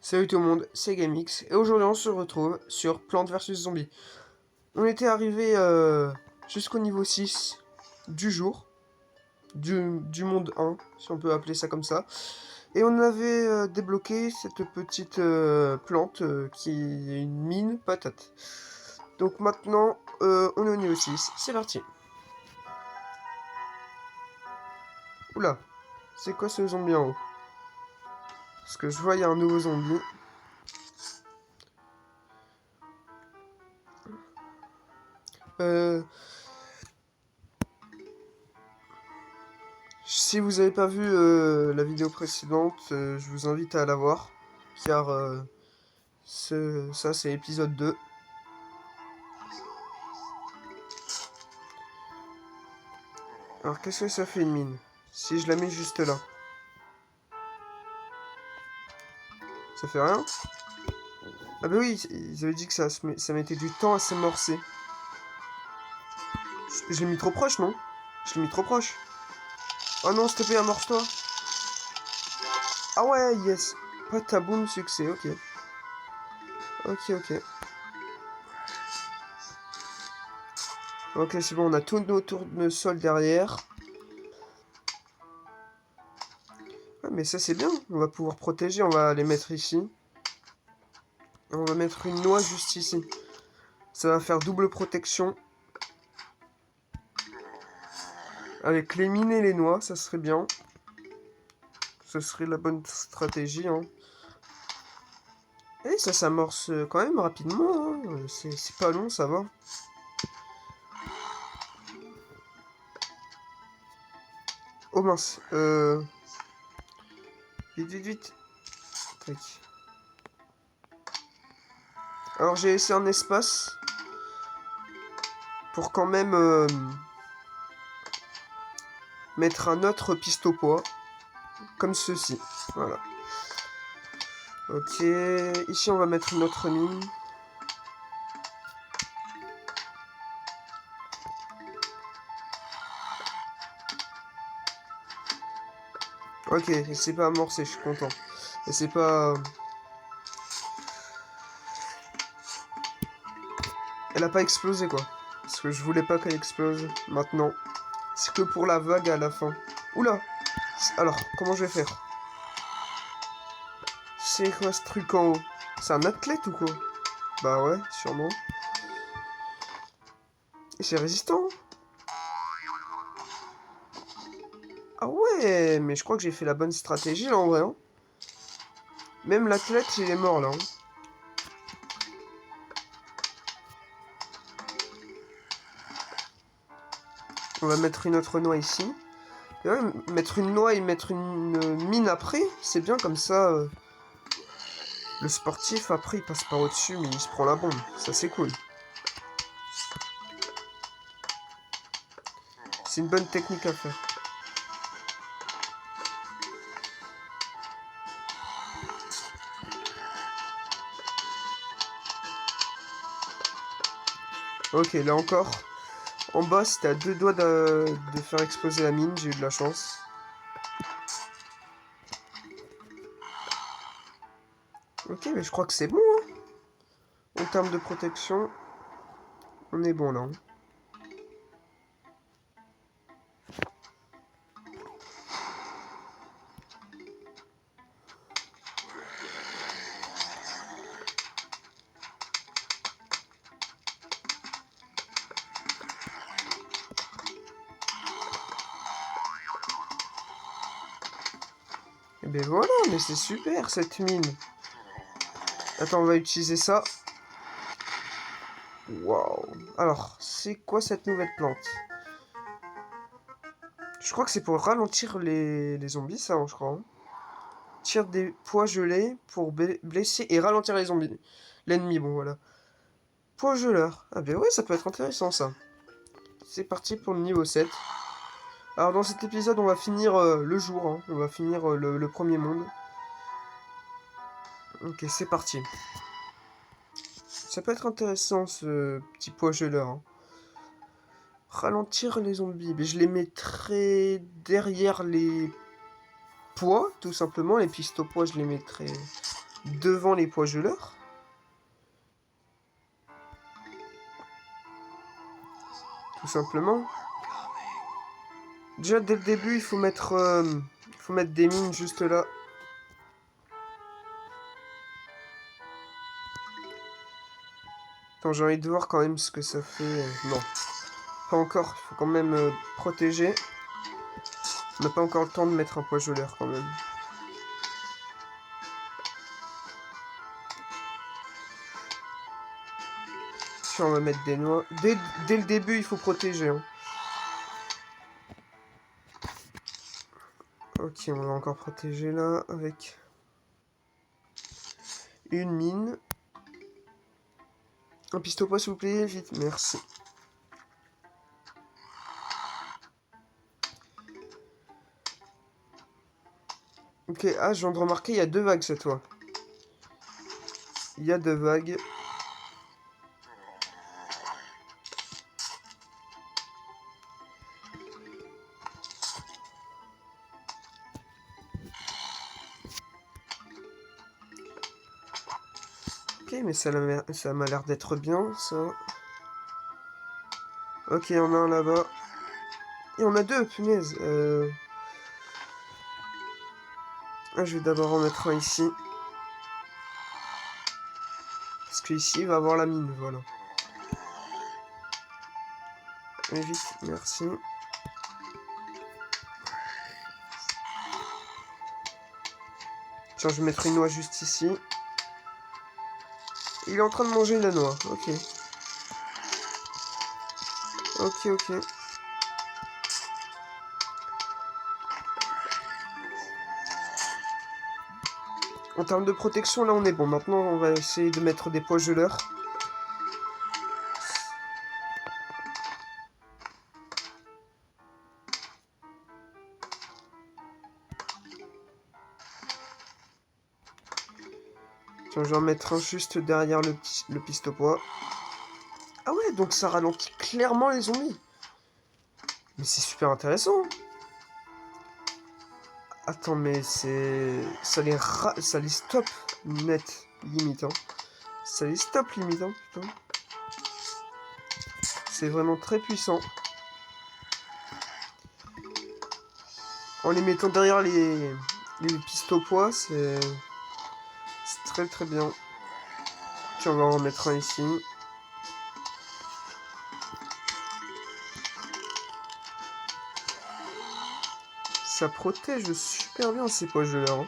Salut tout le monde, c'est GameX et aujourd'hui on se retrouve sur Plants vs Zombies. On était arrivé jusqu'au niveau 6 du jour, du monde 1, si on peut appeler ça comme ça. Et on avait débloqué cette petite plante qui est une mine patate. Donc maintenant on est au niveau 6, c'est parti. Oula, c'est quoi ce zombie en haut? Parce que je vois il y a un nouveau zombie. Si vous n'avez pas vu la vidéo précédente, je vous invite à la voir, car ça c'est épisode 2. Alors qu'est-ce que ça fait une mine? Si je la mets juste là, ça fait rien? Ah bah oui, ils avaient dit que ça mettait du temps à s'amorcer. Je l'ai mis trop proche, non? Je l'ai mis trop proche. Oh non, s'il te plaît, amorce-toi. Ah ouais, yes. Pataboum, succès, ok. Ok. Ok, c'est bon, on a tous nos tournesols derrière. Ouais, mais ça c'est bien, on va pouvoir protéger, on va les mettre ici. On va mettre une noix juste ici. Ça va faire double protection. Avec les mines et les noix, ça serait bien. Ce serait la bonne stratégie. Hein. Et ça s'amorce quand même rapidement. Hein. C'est pas long, ça va. Oh mince. Vite. Tac. Alors j'ai laissé un espace. Pour quand même mettre un autre pistopois. Comme ceci. Voilà. Ok. Ici on va mettre une autre mine. Ok, et c'est pas amorcé, je suis content. Et c'est pas... Elle a pas explosé, quoi. Parce que je voulais pas qu'elle explose. Maintenant, c'est que pour la vague à la fin. Oula! Alors, comment je vais faire? C'est quoi ce truc en haut? C'est un athlète ou quoi? Bah ouais, sûrement. Et c'est résistant. Ah ouais, mais je crois que j'ai fait la bonne stratégie, là, en vrai. Hein. Même l'athlète, il est mort, là. Hein. On va mettre une autre noix ici. Et ouais, mettre une noix et mettre une mine après, c'est bien comme ça. Le sportif, après, il passe par au-dessus, mais il se prend la bombe. Ça, c'est cool. C'est une bonne technique à faire. Ok, là encore. En bas, c'était à deux doigts de faire exploser la mine. J'ai eu de la chance. Ok, mais je crois que c'est bon. Hein. En termes de protection, on est bon là. Hein. Et ben voilà, mais c'est super cette mine. Attends, on va utiliser ça. Waouh. Alors, c'est quoi cette nouvelle plante? Je crois que c'est pour ralentir les zombies, ça, je crois. Hein. Tire des pois gelés pour blesser et ralentir les zombies. L'ennemi, bon, voilà. Pois geleur. Ah ben ouais, ça peut être intéressant, ça. C'est parti pour le niveau 7. Alors dans cet épisode, on va finir le jour, hein. On va finir le premier monde. Ok, c'est parti. Ça peut être intéressant ce petit pois geleur. Hein. Ralentir les zombies. Mais je les mettrai derrière les pois, tout simplement. Les pistes aux pois, je les mettrai devant les poids geleurs. Tout simplement. Déjà dès le début il faut mettre des mines juste là. Attends, j'ai envie de voir quand même ce que ça fait. Non, pas encore, il faut quand même protéger. On n'a pas encore le temps de mettre un poids geleur quand même. Tiens, on va mettre des noix. Dès le début il faut protéger. Hein. Ok, on va encore protéger là avec une mine. Un pistolet, s'il vous plaît, vite, merci. Ok, ah, je viens de remarquer, il y a 2 vagues cette fois. Il y a 2 vagues. Ok, mais ça m'a l'air d'être bien, ça. Ok, on a un là-bas. Et on a 2, punaise. Ah, je vais d'abord en mettre un ici. Parce que ici, il va avoir la mine, voilà. Et vite, merci. Tiens, je vais mettre une noix juste ici. Il est en train de manger la noix, ok. Ok. En termes de protection, là, on est bon. Maintenant, on va essayer de mettre des poids geleurs. Tiens, je vais en mettre un juste derrière le pistopois. Ah ouais, donc ça ralentit clairement les zombies. Mais c'est super intéressant. Attends, mais c'est... Ça les stop net, limite, hein. Ça les stop limite, hein, putain. C'est vraiment très puissant. En les mettant derrière les pistopois, c'est très bien. Tiens, on va en remettre un ici. Ça protège super bien ces poids geleurs. Hein.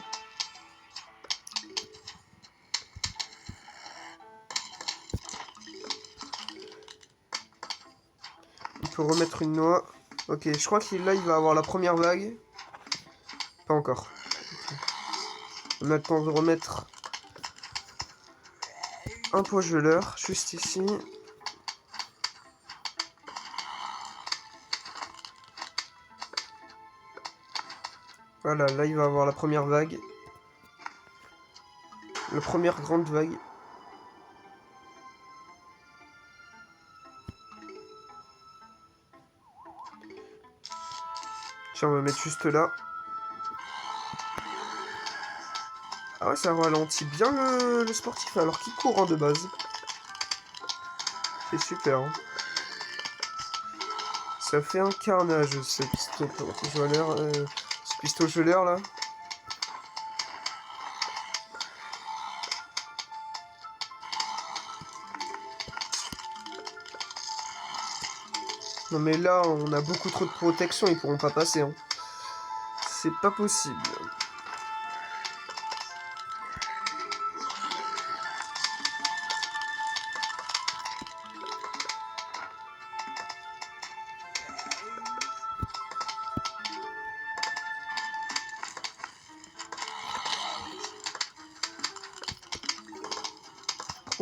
On peut remettre une noix. Ok, je crois que là, il va avoir la première vague. Pas encore. Okay. On a le temps de remettre un poids geleur, juste ici. Voilà, là, il va avoir la première vague. La première grande vague. Tiens, on va mettre juste là. Ah ouais, ça ralentit bien le sportif, alors qu'il court hein, de base. C'est super. Hein. Ça fait un carnage, ce pistolet là. Non mais là, on a beaucoup trop de protection, ils pourront pas passer. Hein. C'est pas possible.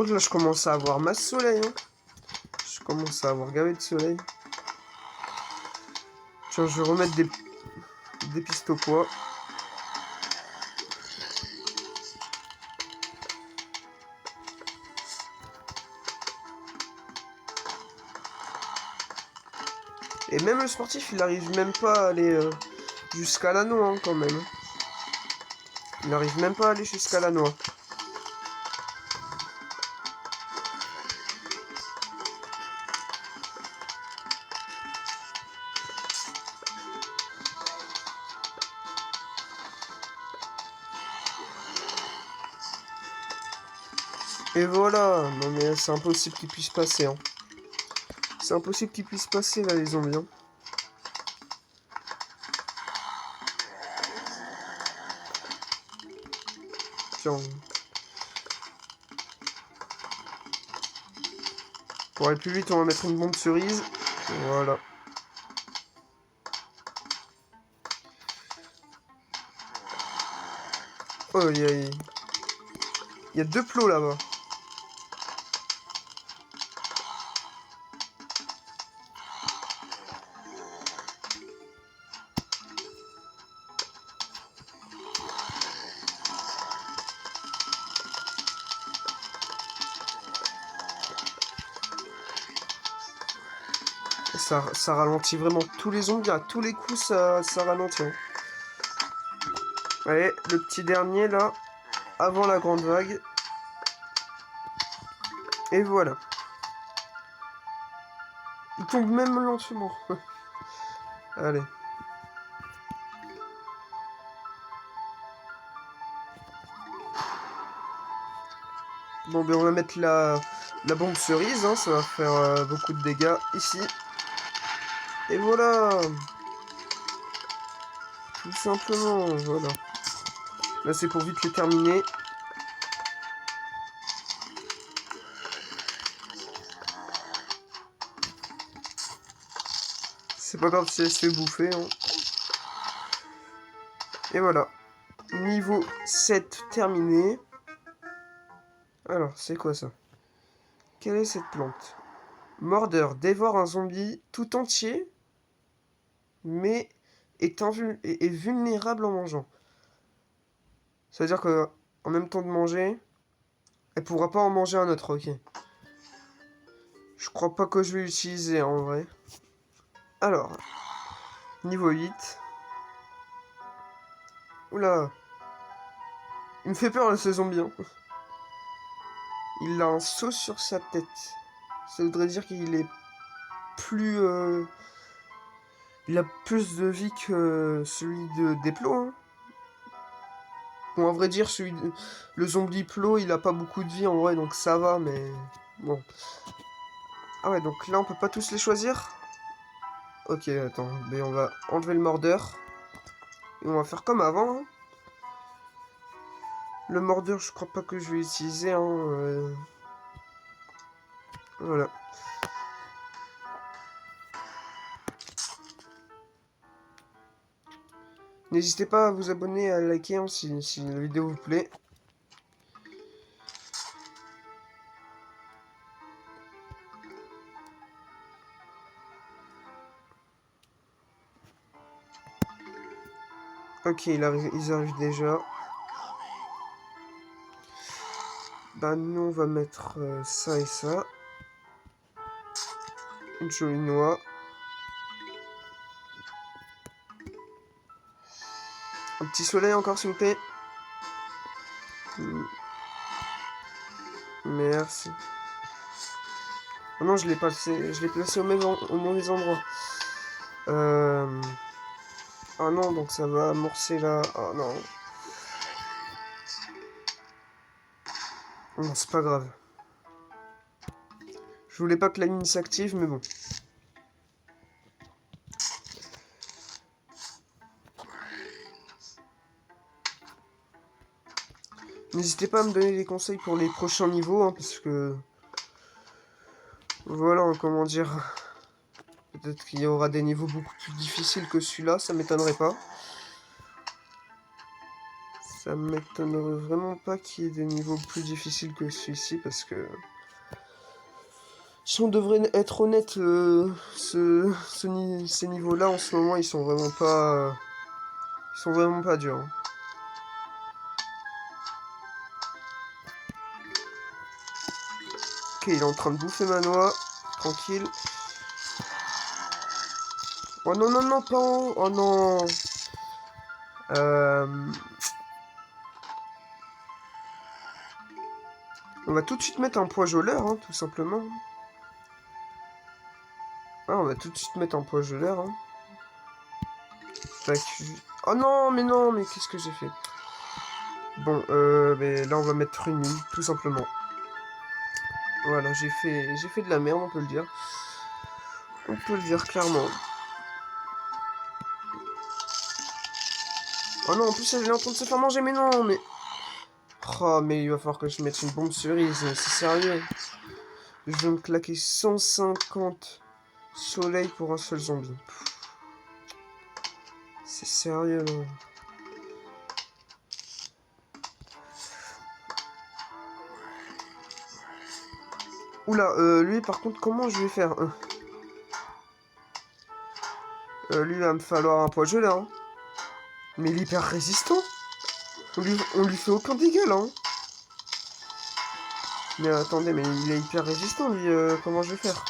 Oh là, je commence à avoir masse soleil. Hein. Je commence à avoir gavé de soleil. Tiens, je vais remettre des pistopois. Et même le sportif, il arrive même pas à aller jusqu'à la noix, hein, quand même. Il n'arrive même pas à aller jusqu'à la noix. Et voilà. Non mais c'est impossible qu'il puisse passer. Hein. C'est impossible qu'il puisse passer là les zombies. Hein. Tiens. Pour aller plus vite, on va mettre une bombe cerise. Voilà. Oh, il y a 2 plots là-bas. Ça ralentit vraiment tous les zombies. À tous les coups, ça ralentit. Hein. Allez, le petit dernier là. Avant la grande vague. Et voilà. Il tombe même lentement. Allez. Bon, ben on va mettre la bombe cerise. Hein, ça va faire beaucoup de dégâts ici. Et voilà. Tout simplement, voilà. Là, c'est pour vite les terminer. C'est pas grave si elle se fait bouffer. Hein. Et voilà. Niveau 7 terminé. Alors, c'est quoi ça? Quelle est cette plante? Mordeur dévore un zombie tout entier, mais est vulnérable en mangeant. Ça veut dire que en même temps de manger, elle pourra pas en manger un autre, ok. Je crois pas que je vais l'utiliser en vrai. Alors, niveau 8. Oula. Il me fait peur là, ce zombie. Hein. Il a un seau sur sa tête. Ça voudrait dire qu'il est plus... il a plus de vie que celui des plots. Hein. Bon, à vrai dire, le zombie plot, il a pas beaucoup de vie en vrai, donc ça va, mais... Bon. Ah ouais, donc là, on peut pas tous les choisir? Ok, attends, mais on va enlever le mordeur. Et on va faire comme avant. Hein. Le mordeur, je crois pas que je vais utiliser. Hein, Voilà. N'hésitez pas à vous abonner, à liker hein, si la vidéo vous plaît. Ok, ils arrivent déjà. Bah nous on va mettre ça et ça. Une jolie noix. Un petit soleil encore s'il vous plaît. Merci. Oh non, je l'ai placé au mauvais endroit. Ah non, donc ça va amorcer là. Ah non. Non, c'est pas grave. Je voulais pas que la mine s'active, mais bon. N'hésitez pas à me donner des conseils pour les prochains niveaux, hein, parce que... Voilà, comment dire... Peut-être qu'il y aura des niveaux beaucoup plus difficiles que celui-là, ça m'étonnerait pas. Ça m'étonnerait vraiment pas qu'il y ait des niveaux plus difficiles que celui-ci, parce que... Si on devrait être honnête, ces niveaux-là, en ce moment, ils sont vraiment pas... ils sont vraiment pas durs. Hein. Ok, il est en train de bouffer ma noix. Tranquille. Oh non, non, non, pas en... Oh non. On va tout de suite mettre un poisonnière, hein, tout simplement. Ah, on va tout de suite mettre un poisonnière. Hein. Tac. Oh non, mais qu'est-ce que j'ai fait? Bon, mais là, on va mettre une mine, tout simplement. Voilà, j'ai fait de la merde, on peut le dire. On peut le dire clairement. Oh non, en plus elle est en train de se faire manger, mais non, mais... Oh, mais il va falloir que je mette une bombe cerise, c'est sérieux. Je vais me claquer 150 soleils pour un seul zombie. C'est sérieux, là. Oula, lui par contre, comment je vais faire lui, va me falloir un poids gelé, hein. Mais il est hyper résistant. On lui fait aucun dégât, là, hein. Mais attendez, mais il est hyper résistant, lui, comment je vais faire?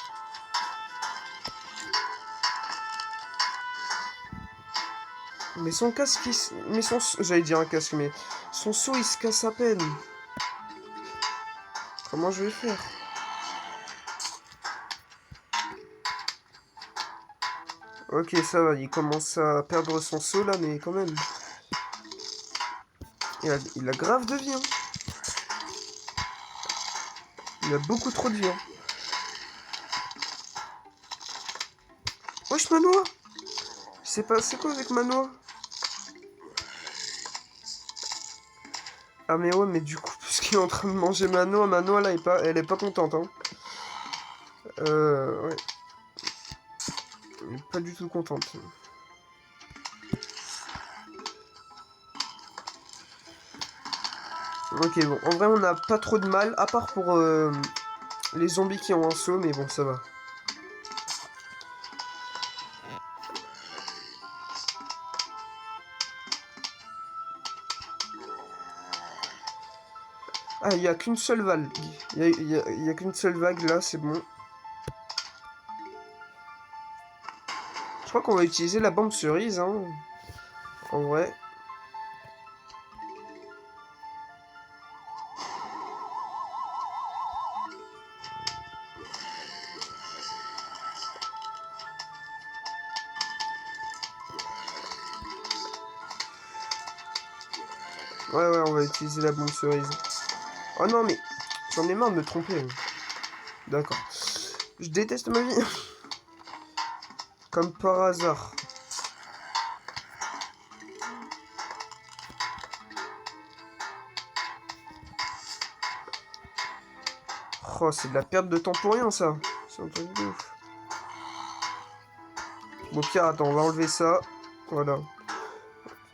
Mais son casque, mais son... J'allais dire un casque, mais... Son seau, il se casse à peine. Comment je vais faire? Ok, ça va, il commence à perdre son seau, là, mais quand même. Il a grave de vie, hein. Il a beaucoup trop de vie, hein. Wesh, Manoa! C'est quoi avec Manoa? Ah mais ouais, mais du coup, puisqu'il est en train de manger Manoa là, elle est pas contente, hein. Ouais. Elle est pas du tout contente. Ok, bon, en vrai, on n'a pas trop de mal, à part pour les zombies qui ont un seau, mais bon, ça va. Ah, il n'y a qu'une seule vague. Il y a qu'une seule vague, là, c'est bon. Je crois qu'on va utiliser la bombe cerise, hein. En vrai. Ouais, on va utiliser la bombe cerise. Oh non, mais j'en ai marre de me tromper. D'accord. Je déteste ma vie. Comme par hasard. Oh, c'est de la perte de temps pour rien, ça. C'est un truc de ouf. Bon, pire, attends, on va enlever ça. Voilà.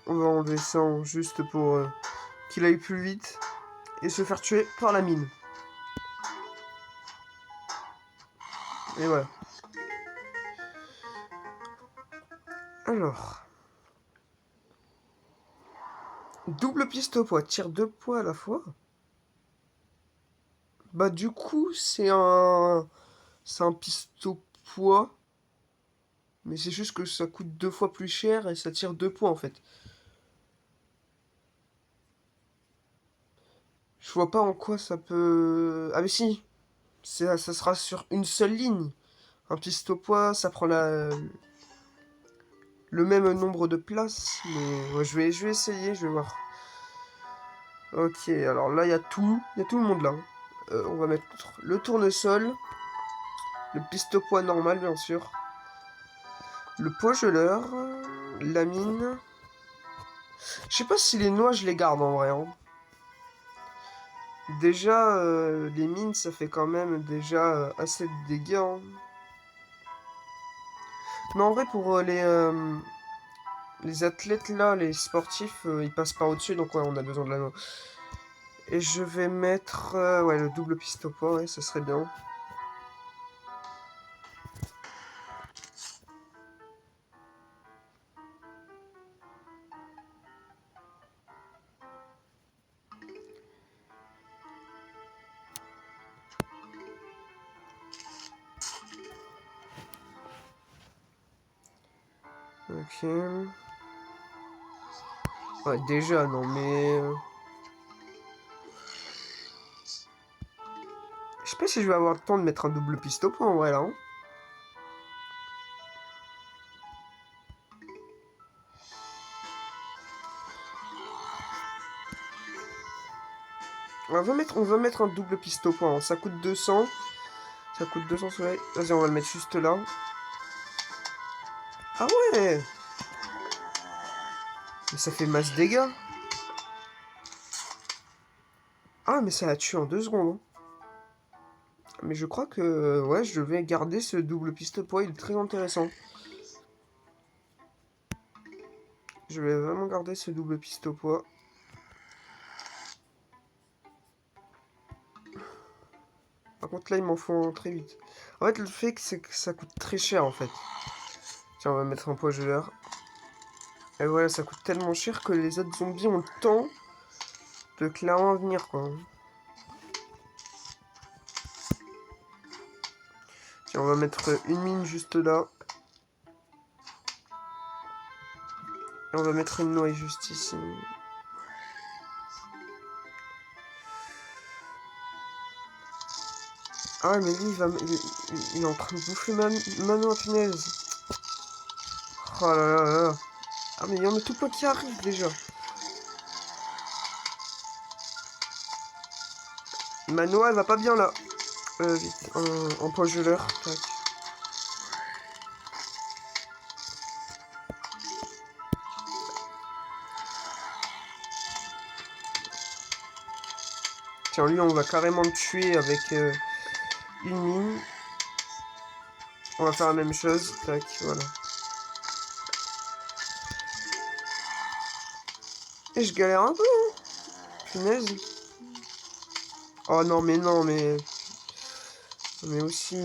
On va enlever ça juste pour qu'il aille plus vite et se faire tuer par la mine. Et voilà. Alors. Double piste au poids. Tire 2 poids à la fois. Bah, du coup, c'est un... C'est un piste au poids. Mais c'est juste que ça coûte 2 fois plus cher et ça tire 2 poids, en fait. Je vois pas en quoi ça peut... Ah mais si, ça sera sur une seule ligne. Un piste au poids, ça prend le même nombre de places. Mais ouais, je vais essayer, je vais voir. Ok, alors là, il y a tout. Il y a tout le monde là, hein. On va mettre le tournesol. Le piste au poids normal, bien sûr. Le poids geleur. La mine. Je sais pas si les noix, je les garde en vrai, hein. Déjà, les mines, ça fait quand même déjà assez de dégâts, hein. Mais en vrai, pour les athlètes là, les sportifs, ils passent pas au-dessus, donc ouais, on a besoin de la noix. Et je vais mettre ouais, le double piste au poids, ouais, ça serait bien. Ok. Ouais, déjà, non, mais... Je sais pas si je vais avoir le temps de mettre un double piste au poids, en vrai, là, hein. On va mettre un double piste au point. Hein. Ça coûte 200. Ça coûte 200 soleil. Vas-y, on va le mettre juste là. Ah ouais! Mais ça fait masse dégâts. Ah, mais ça l'a tué en 2 secondes. Hein. Mais je crois que... Ouais, je vais garder ce double piste au poids. Il est très intéressant. Je vais vraiment garder ce double piste au poids. Par contre, là, il m'en faut un très vite. En fait, le fait, c'est que ça coûte très cher, en fait. Tiens, on va mettre un poids geleur. Et voilà, ça coûte tellement cher que les autres zombies ont le temps de clairement venir, quoi. Tiens, on va mettre une mine juste là. Et on va mettre une noix juste ici. Ah, mais lui, il est en train de bouffer Mano à punaise. Oh là là là là. Ah, mais il y en a tout plein qui arrivent déjà. Mano, elle va pas bien là. Vite, un poids geleur. Tac. Tiens, lui, on va carrément le tuer avec une mine. On va faire la même chose. Tac, voilà. Et je galère un peu, hein. Punaise. Oh non, mais non, mais... Mais aussi...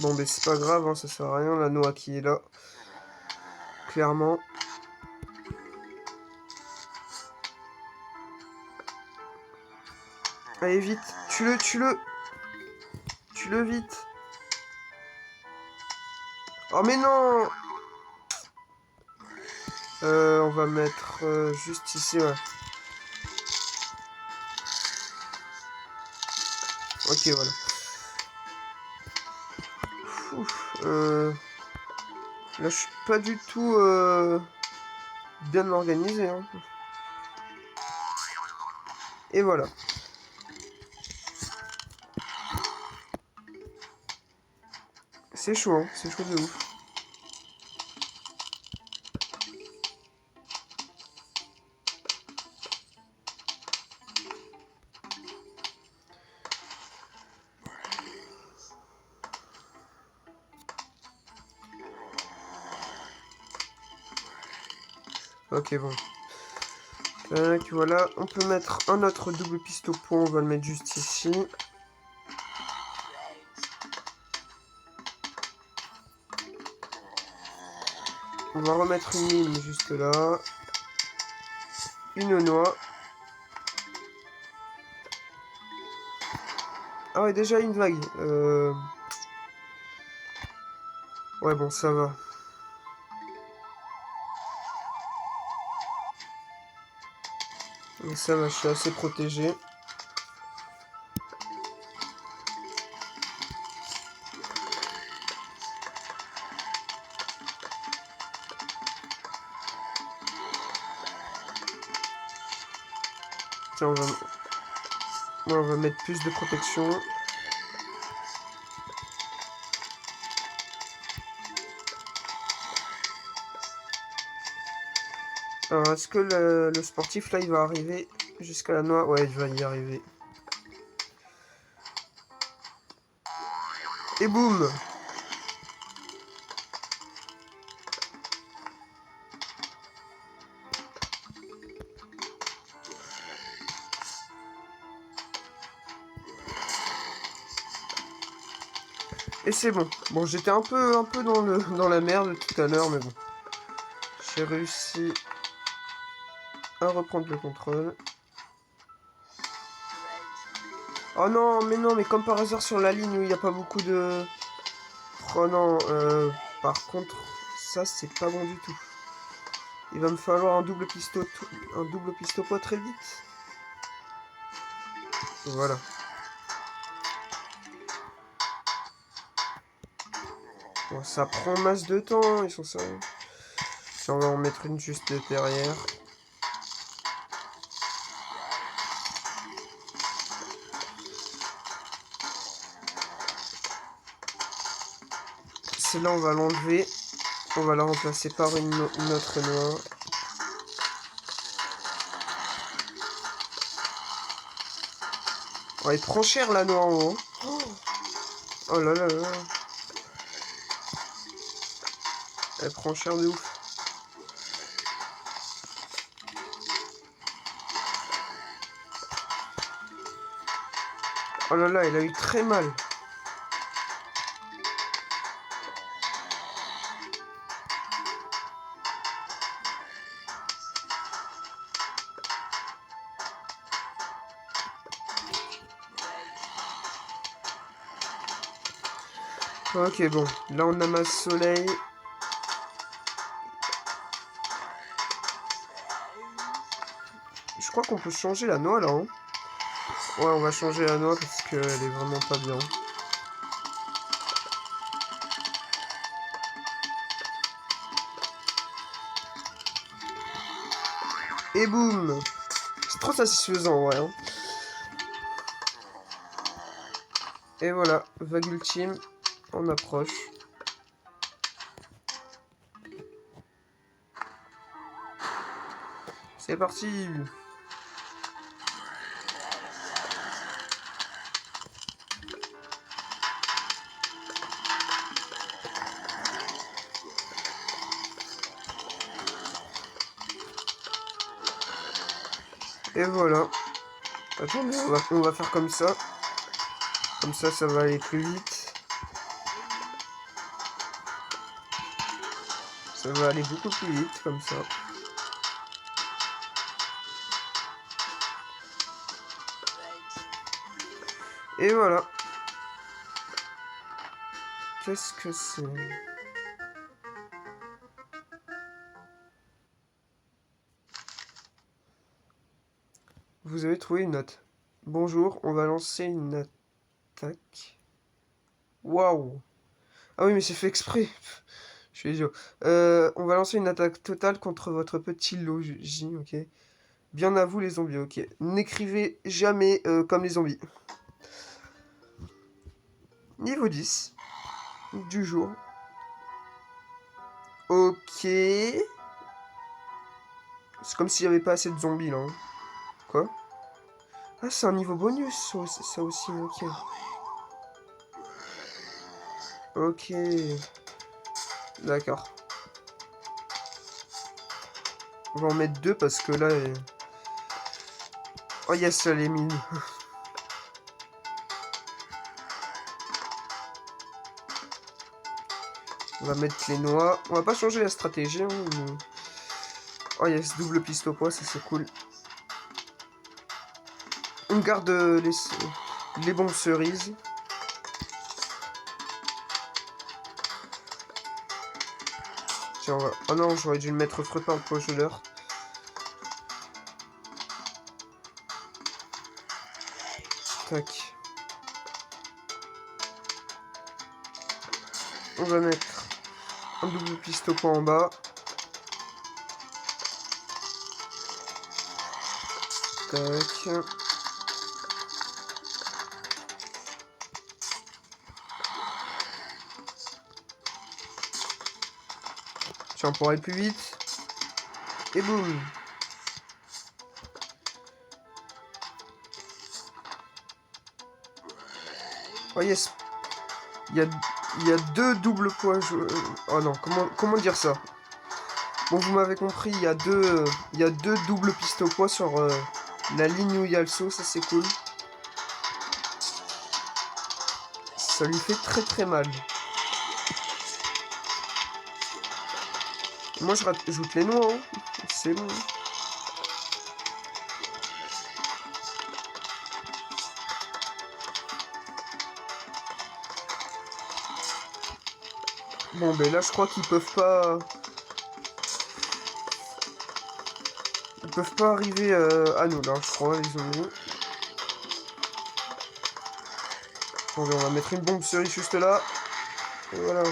Bon, mais c'est pas grave, hein, ça sert à rien, la noix qui est là. Clairement. Allez, vite. Tue-le, tue-le. Tue-le vite. Oh, mais non. On va mettre juste ici, ouais. Ok, voilà. Ouf, là, je suis pas du tout bien organisé. Hein. Et voilà. C'est chaud, hein. C'est chaud de ouf. Ok, bon. Tac, voilà. On peut mettre un autre double piste au point. On va le mettre juste ici. On va remettre une mine juste là. Une noix. Ah ouais, déjà une vague. Ouais, bon, ça va. Mais ça va, je suis assez protégé. Tiens, on va mettre plus de protection. Alors, est-ce que le sportif, là, il va arriver jusqu'à la noix? Ouais, il va y arriver. Et boum! Et c'est bon. Bon, j'étais un peu dans la merde tout à l'heure, mais bon. J'ai réussi à reprendre le contrôle. Oh non, mais comme par hasard sur la ligne où il n'y a pas beaucoup de... Oh non, par contre, ça c'est pas bon du tout. Il va me falloir un double pistolet poids très vite. Voilà. Bon, ça prend masse de temps, ils sont sérieux. On va en mettre une juste derrière. Celle-là, on va l'enlever. On va la remplacer par une autre noix. Oh, elle prend cher la noix en haut. Oh là là là. Elle prend cher de ouf. Oh là là, elle a eu très mal. Ok, bon. Là, on amasse soleil. Je crois qu'on peut changer la noix, là. Hein. Ouais, on va changer la noix parce qu'elle est vraiment pas bien. Et boum! C'est trop satisfaisant, ouais. Hein. Et voilà, vague ultime. On approche. C'est parti! Et voilà. Attendez, on va faire comme ça. Comme ça va aller plus vite. Ça va aller beaucoup plus vite, comme ça. Et voilà. Qu'est-ce que c'est? Vous avez trouvé une note. Bonjour, on va lancer une attaque. Waouh! Ah oui, mais c'est fait exprès. Je suis idiot. On va lancer une attaque totale contre votre petit logis, ok? Bien à vous les zombies, ok. N'écrivez jamais comme les zombies. Niveau 10 du jour. Ok. C'est comme s'il n'y avait pas assez de zombies là. Hein. Quoi? Ah, c'est un niveau bonus, ça aussi, ok. Ok. D'accord. On va en mettre deux parce que là... Oh yes, elle est mine. On va mettre les noix. On va pas changer la stratégie. Hein, mais... Oh yes, double piste au poids, ça c'est cool. On garde les bombes cerises. Tiens, on va... Oh non, j'aurais dû le mettre frais par le pogeleur. Tac. On va mettre un double piste au point en bas. Tac. Tiens, pour aller plus vite. Et boum. Oh yes. Il y a deux doubles poids. Oh non, comment dire ça? Bon, vous m'avez compris, il y a deux doubles pistes au poids sur la ligne où il y a le saut, ça c'est cool. Ça lui fait très très mal. Moi je rajoute les noix, hein. C'est bon. Bon ben là je crois qu'ils peuvent pas... Ils peuvent pas arriver à nous là, je crois, les zombies. Attendez, on va mettre une bombe cerise juste là. Et voilà.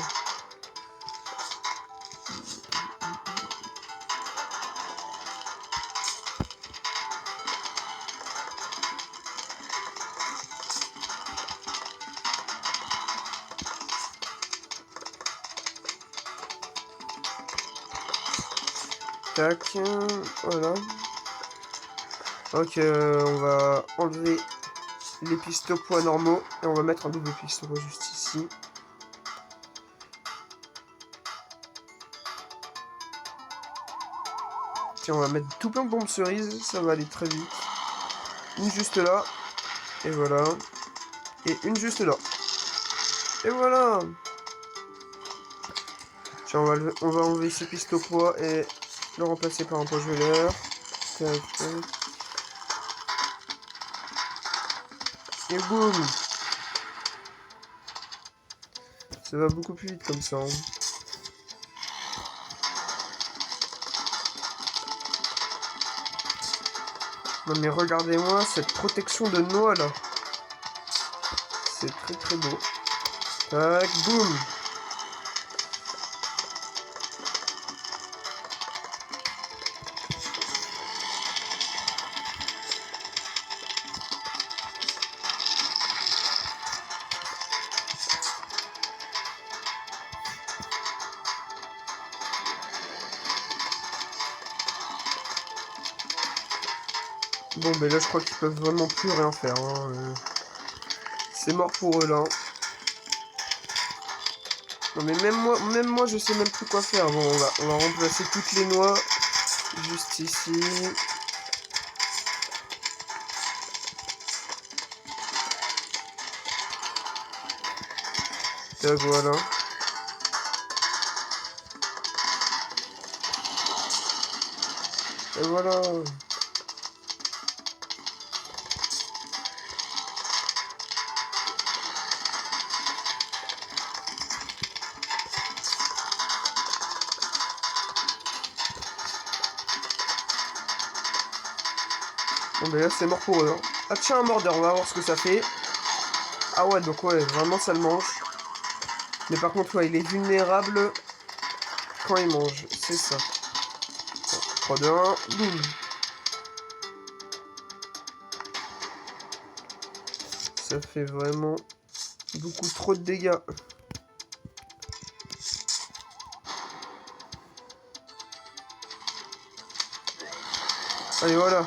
Tac, voilà. Ok, on va enlever les pistes au poids normaux et on va mettre un double piste au poids juste ici. Tiens, on va mettre tout plein de bombes cerises, ça va aller très vite. Une juste là, et voilà. Et une juste là. Et voilà. Tiens, on va enlever ces pistes au poids et le remplacer par un poids geleur. Tac, tac. Et boum. Ça va beaucoup plus vite comme ça. Hein. Non mais regardez-moi cette protection de noix là. C'est très très beau. Tac, boum. Bon, ben là, je crois qu'ils peuvent vraiment plus rien faire. Hein. C'est mort pour eux, là. Non, mais même moi, je sais même plus quoi faire. Bon, on va remplacer toutes les noix. Juste ici. Tac, voilà. Et voilà. Bon, ben là, c'est mort pour eux. Hein. Ah, tiens, un mordeur, on va voir ce que ça fait. Ah ouais, donc ouais, vraiment, ça le mange. Mais par contre, ouais, il est vulnérable quand il mange. C'est ça. Bon, 3, 2, 1, boum. Ça fait vraiment beaucoup trop de dégâts. Allez, voilà.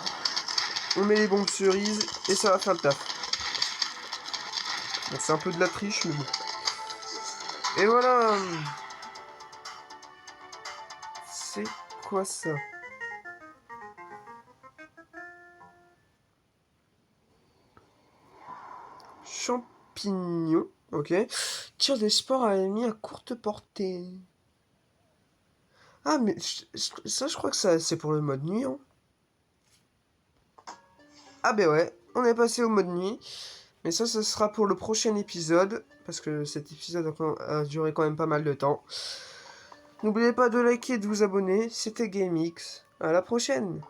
On met les bombes cerises et ça va faire le taf. Bon, c'est un peu de la triche, mais bon. Et voilà. C'est quoi ça? Champignons. Ok. Tir des sports à ennemis à courte portée. Ah, mais ça, je crois que ça, c'est pour le mode nuit. Hein. Ah, ben ouais. On est passé au mode nuit. Mais ça sera pour le prochain épisode. Parce que cet épisode a duré quand même pas mal de temps. N'oubliez pas de liker et de vous abonner. C'était GameX. À la prochaine.